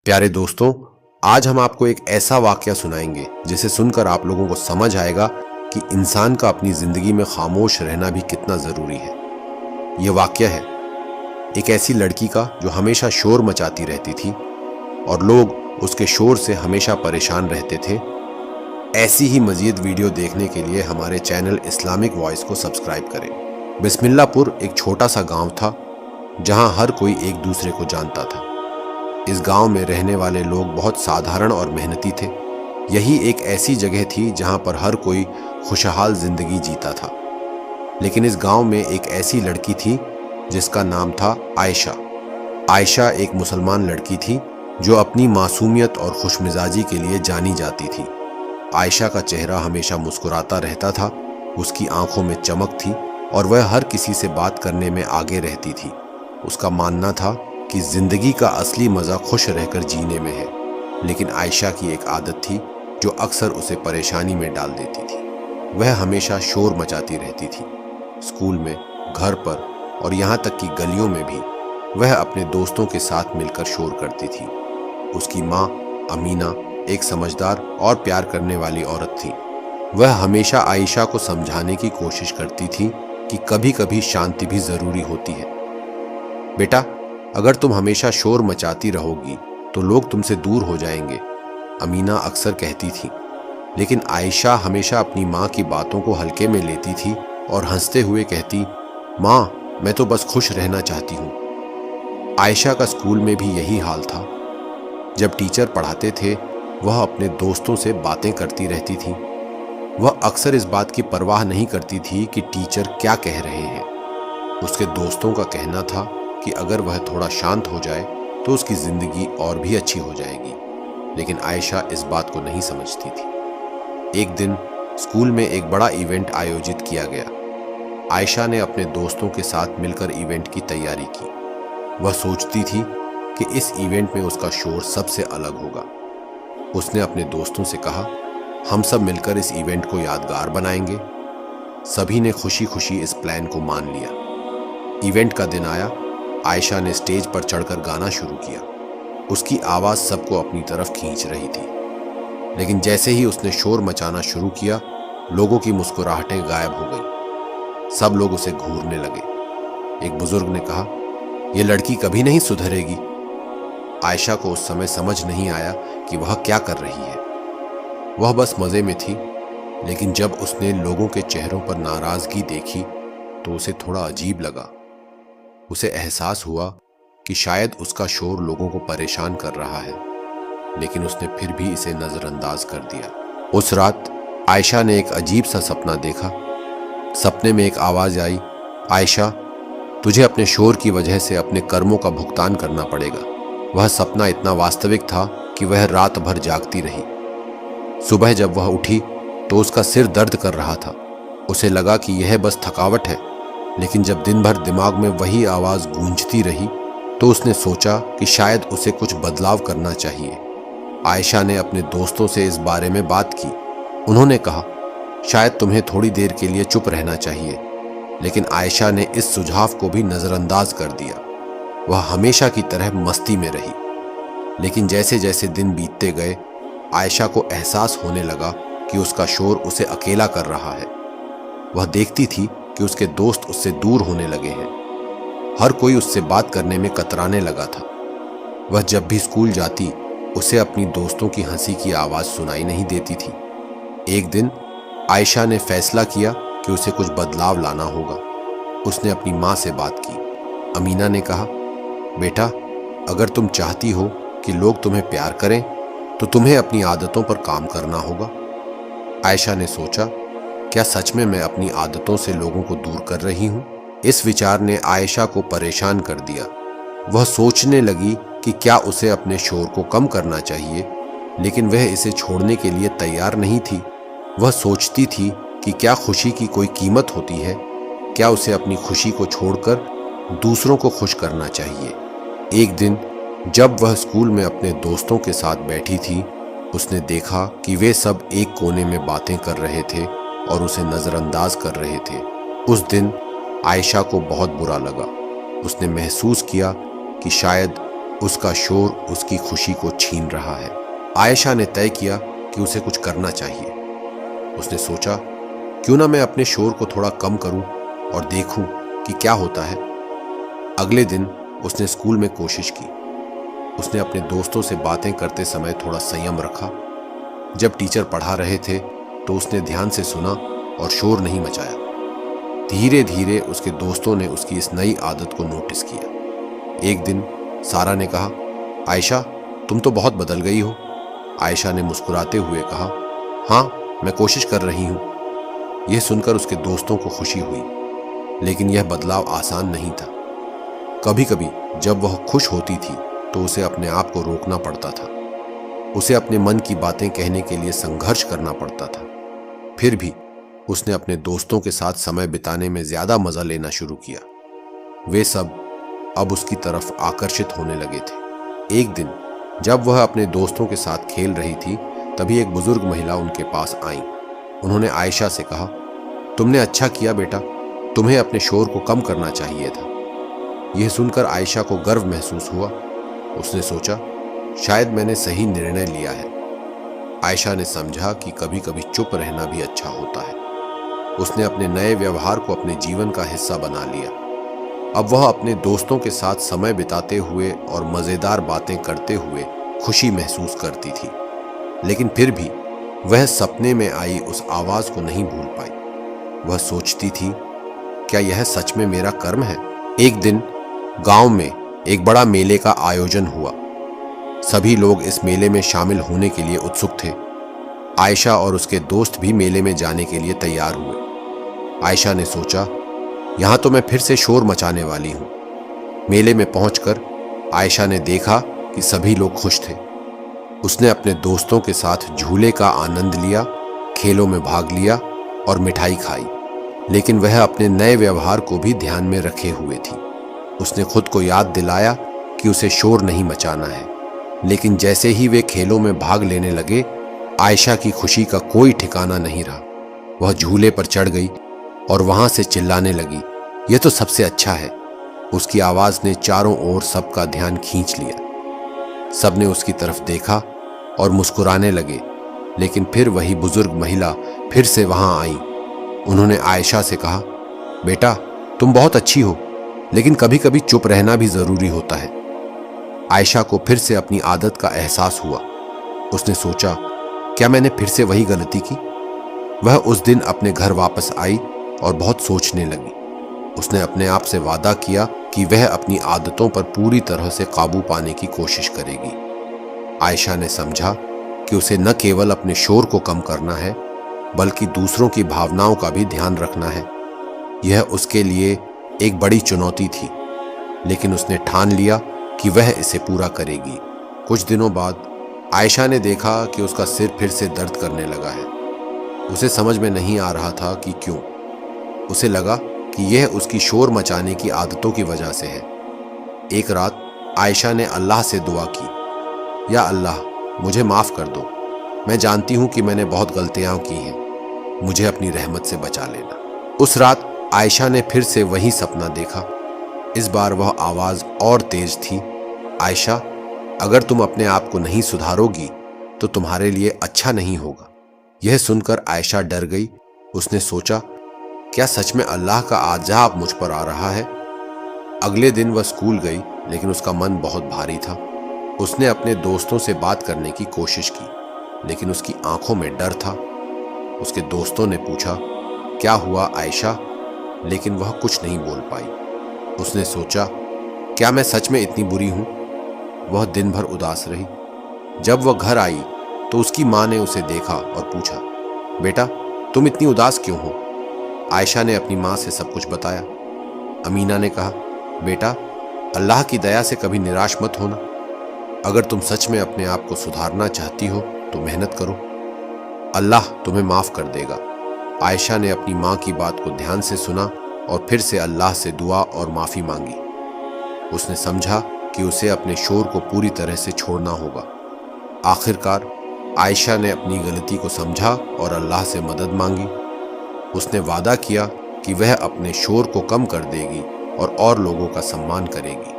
प्यारे दोस्तों, आज हम आपको एक ऐसा वाकया सुनाएंगे जिसे सुनकर आप लोगों को समझ आएगा कि इंसान का अपनी जिंदगी में खामोश रहना भी कितना जरूरी है। ये वाकया है एक ऐसी लड़की का जो हमेशा शोर मचाती रहती थी और लोग उसके शोर से हमेशा परेशान रहते थे। ऐसी ही मजीद वीडियो देखने के लिए हमारे चैनल इस्लामिक वॉइस को सब्सक्राइब करें। बिस्मिल्लापुर एक छोटा सा गांव था जहां हर कोई एक दूसरे को जानता था। इस गांव में रहने वाले लोग बहुत साधारण और मेहनती थे। यही एक ऐसी जगह थी जहां पर हर कोई खुशहाल जिंदगी जीता था। लेकिन इस गांव में एक ऐसी लड़की थी जिसका नाम था आयशा। आयशा एक मुसलमान लड़की थी जो अपनी मासूमियत और खुशमिजाजी के लिए जानी जाती थी। आयशा का चेहरा हमेशा मुस्कुराता रहता था, उसकी आंखों में चमक थी और वह हर किसी से बात करने में आगे रहती थी। उसका मानना था कि जिंदगी का असली मजा खुश रहकर जीने में है। लेकिन आयशा की एक आदत थी जो अक्सर उसे परेशानी में डाल देती थी। वह हमेशा शोर मचाती रहती थी। स्कूल में, घर पर और यहाँ तक कि गलियों में भी वह अपने दोस्तों के साथ मिलकर शोर करती थी। उसकी माँ अमीना एक समझदार और प्यार करने वाली औरत थी। वह हमेशा आयशा को समझाने की कोशिश करती थी कि कभी कभी शांति भी जरूरी होती है। बेटा, अगर तुम हमेशा शोर मचाती रहोगी तो लोग तुमसे दूर हो जाएंगे, अमीना अक्सर कहती थी। लेकिन आयशा हमेशा अपनी माँ की बातों को हल्के में लेती थी और हंसते हुए कहती, माँ, मैं तो बस खुश रहना चाहती हूँ। आयशा का स्कूल में भी यही हाल था। जब टीचर पढ़ाते थे वह अपने दोस्तों से बातें करती रहती थी। वह अक्सर इस बात की परवाह नहीं करती थी कि टीचर क्या कह रहे हैं। उसके दोस्तों का कहना था कि अगर वह थोड़ा शांत हो जाए तो उसकी जिंदगी और भी अच्छी हो जाएगी। लेकिन आयशा इस बात को नहीं समझती थी। एक दिन स्कूल में एक बड़ा इवेंट आयोजित किया गया। आयशा ने अपने दोस्तों के साथ मिलकर इवेंट की तैयारी की। वह सोचती थी कि इस इवेंट में उसका शोर सबसे अलग होगा। उसने अपने दोस्तों से कहा, हम सब मिलकर इस इवेंट को यादगार बनाएंगे। सभी ने खुशी खुशी इस प्लान को मान लिया। इवेंट का दिन आया। आयशा ने स्टेज पर चढ़कर गाना शुरू किया। उसकी आवाज सबको अपनी तरफ खींच रही थी। लेकिन जैसे ही उसने शोर मचाना शुरू किया, लोगों की मुस्कुराहटें गायब हो गई। सब लोग उसे घूरने लगे। एक बुजुर्ग ने कहा, यह लड़की कभी नहीं सुधरेगी। आयशा को उस समय समझ नहीं आया कि वह क्या कर रही है। वह बस मजे में थी। लेकिन जब उसने लोगों के चेहरों पर नाराजगी देखी तो उसे थोड़ा अजीब लगा। उसे एहसास हुआ कि शायद उसका शोर लोगों को परेशान कर रहा है। लेकिन उसने फिर भी इसे नजरअंदाज कर दिया। उस रात आयशा ने एक अजीब सा सपना देखा। सपने में एक आवाज आई, आयशा, तुझे अपने शोर की वजह से अपने कर्मों का भुगतान करना पड़ेगा। वह सपना इतना वास्तविक था कि वह रात भर जागती रही। सुबह जब वह उठी तो उसका सिर दर्द कर रहा था। उसे लगा कि यह बस थकावट है। लेकिन जब दिन भर दिमाग में वही आवाज गूंजती रही तो उसने सोचा कि शायद उसे कुछ बदलाव करना चाहिए। आयशा ने अपने दोस्तों से इस बारे में बात की। उन्होंने कहा, शायद तुम्हें थोड़ी देर के लिए चुप रहना चाहिए। लेकिन आयशा ने इस सुझाव को भी नजरअंदाज कर दिया। वह हमेशा की तरह मस्ती में रही। लेकिन जैसे जैसे दिन बीतते गए, आयशा को एहसास होने लगा कि उसका शोर उसे अकेला कर रहा है। वह देखती थी कि उसके दोस्त उससे दूर होने लगे हैं। हर कोई उससे बात करने में कतराने लगा था। वह जब भी स्कूल जाती उसे अपनी दोस्तों की हंसी की आवाज सुनाई नहीं देती थी। एक दिन आयशा ने फैसला किया कि उसे कुछ बदलाव लाना होगा। उसने अपनी माँ से बात की। अमीना ने कहा, बेटा, अगर तुम चाहती हो कि लोग तुम्हें प्यार करें तो तुम्हें अपनी आदतों पर काम करना होगा। आयशा ने सोचा, क्या सच में मैं अपनी आदतों से लोगों को दूर कर रही हूं? इस विचार ने आयशा को परेशान कर दिया। वह सोचने लगी कि क्या उसे अपने शोर को कम करना चाहिए, लेकिन वह इसे छोड़ने के लिए तैयार नहीं थी। वह सोचती थी कि क्या खुशी की कोई कीमत होती है? क्या उसे अपनी खुशी को छोड़कर दूसरों को खुश करना चाहिए? एक दिन जब वह स्कूल में अपने दोस्तों के साथ बैठी थी, उसने देखा कि वे सब एक कोने में बातें कर रहे थे और उसे नजरअंदाज कर रहे थे। उस दिन आयशा को बहुत बुरा लगा। उसने महसूस किया कि शायद उसका शोर उसकी खुशी को छीन रहा है। आयशा ने तय किया कि उसे कुछ करना चाहिए। उसने सोचा, क्यों ना मैं अपने शोर को थोड़ा कम करूं और देखूं कि क्या होता है। अगले दिन उसने स्कूल में कोशिश की। उसने अपने दोस्तों से बातें करते समय थोड़ा संयम रखा। जब टीचर पढ़ा रहे थे तो उसने ध्यान से सुना और शोर नहीं मचाया। धीरे धीरे उसके दोस्तों ने उसकी इस नई आदत को नोटिस किया। एक दिन सारा ने कहा, आयशा, तुम तो बहुत बदल गई हो। आयशा ने मुस्कुराते हुए कहा, हाँ, मैं कोशिश कर रही हूं। यह सुनकर उसके दोस्तों को खुशी हुई, लेकिन यह बदलाव आसान नहीं था। कभी कभी जब वह खुश होती थी तो उसे अपने आप को रोकना पड़ता था। उसे अपने मन की बातें कहने के लिए संघर्ष करना पड़ता था। फिर भी उसने अपने दोस्तों के साथ समय बिताने में ज्यादा मजा लेना शुरू किया। वे सब अब उसकी तरफ आकर्षित होने लगे थे। एक दिन जब वह अपने दोस्तों के साथ खेल रही थी, तभी एक बुजुर्ग महिला उनके पास आई। उन्होंने आयशा से कहा, तुमने अच्छा किया बेटा, तुम्हें अपने शोर को कम करना चाहिए था। यह सुनकर आयशा को गर्व महसूस हुआ। उसने सोचा, शायद मैंने सही निर्णय लिया है। आयशा ने समझा कि कभी कभी चुप रहना भी अच्छा होता है। उसने अपने नए व्यवहार को अपने जीवन का हिस्सा बना लिया। अब वह अपने दोस्तों के साथ समय बिताते हुए और मजेदार बातें करते हुए खुशी महसूस करती थी। लेकिन फिर भी वह सपने में आई उस आवाज को नहीं भूल पाई। वह सोचती थी, क्या यह सच में मेरा कर्म है? एक दिन गांव में एक बड़ा मेले का आयोजन हुआ। सभी लोग इस मेले में शामिल होने के लिए उत्सुक थे। आयशा और उसके दोस्त भी मेले में जाने के लिए तैयार हुए। आयशा ने सोचा, यहां तो मैं फिर से शोर मचाने वाली हूं। मेले में पहुंचकर आयशा ने देखा कि सभी लोग खुश थे। उसने अपने दोस्तों के साथ झूले का आनंद लिया, खेलों में भाग लिया और मिठाई खाई। लेकिन वह अपने नए व्यवहार को भी ध्यान में रखे हुए थी। उसने खुद को याद दिलाया कि उसे शोर नहीं मचाना है। लेकिन जैसे ही वे खेलों में भाग लेने लगे, आयशा की खुशी का कोई ठिकाना नहीं रहा। वह झूले पर चढ़ गई और वहां से चिल्लाने लगी, यह तो सबसे अच्छा है। उसकी आवाज ने चारों ओर सबका ध्यान खींच लिया। सबने उसकी तरफ देखा और मुस्कुराने लगे। लेकिन फिर वही बुजुर्ग महिला फिर से वहां आई। उन्होंने आयशा से कहा, बेटा, तुम बहुत अच्छी हो, लेकिन कभी कभी चुप रहना भी जरूरी होता है। आयशा को फिर से अपनी आदत का एहसास हुआ। उसने सोचा, क्या मैंने फिर से वही गलती की? वह उस दिन अपने घर वापस आई और बहुत सोचने लगी। उसने अपने आप से वादा किया कि वह अपनी आदतों पर पूरी तरह से काबू पाने की कोशिश करेगी। आयशा ने समझा कि उसे न केवल अपने शोर को कम करना है, बल्कि दूसरों की भावनाओं का भी ध्यान रखना है। यह उसके लिए एक बड़ी चुनौती थी, लेकिन उसने ठान लिया कि वह इसे पूरा करेगी। कुछ दिनों बाद आयशा ने देखा कि उसका सिर फिर से दर्द करने लगा है। उसे समझ में नहीं आ रहा था कि क्यों। उसे लगा कि यह उसकी शोर मचाने की आदतों की वजह से है। एक रात आयशा ने अल्लाह से दुआ की, या अल्लाह, मुझे माफ कर दो। मैं जानती हूं कि मैंने बहुत गलतियां की हैं। मुझे अपनी रहमत से बचा लेना। उस रात आयशा ने फिर से वही सपना देखा। इस बार वह आवाज और तेज थी, आयशा, अगर तुम अपने आप को नहीं सुधारोगी तो तुम्हारे लिए अच्छा नहीं होगा। यह सुनकर आयशा डर गई। उसने सोचा, क्या सच में अल्लाह का अज़ाब मुझ पर आ रहा है? अगले दिन वह स्कूल गई, लेकिन उसका मन बहुत भारी था। उसने अपने दोस्तों से बात करने की कोशिश की, लेकिन उसकी आंखों में डर था। उसके दोस्तों ने पूछा, क्या हुआ आयशा? लेकिन वह कुछ नहीं बोल पाई। उसने सोचा, क्या मैं सच में इतनी बुरी हूं? वह दिन भर उदास रही। जब वह घर आई तो उसकी मां ने उसे देखा और पूछा, बेटा, तुम इतनी उदास क्यों हो? आयशा ने अपनी मां से सब कुछ बताया। अमीना ने कहा, बेटा, अल्लाह की दया से कभी निराश मत होना। अगर तुम सच में अपने आप को सुधारना चाहती हो तो मेहनत करो, अल्लाह तुम्हें माफ कर देगा। आयशा ने अपनी मां की बात को ध्यान से सुना और फिर से अल्लाह से दुआ और माफी मांगी। उसने समझा कि उसे अपने शोर को पूरी तरह से छोड़ना होगा। आखिरकार आयशा ने अपनी गलती को समझा और अल्लाह से मदद मांगी। उसने वादा किया कि वह अपने शोर को कम कर देगी और लोगों का सम्मान करेगी।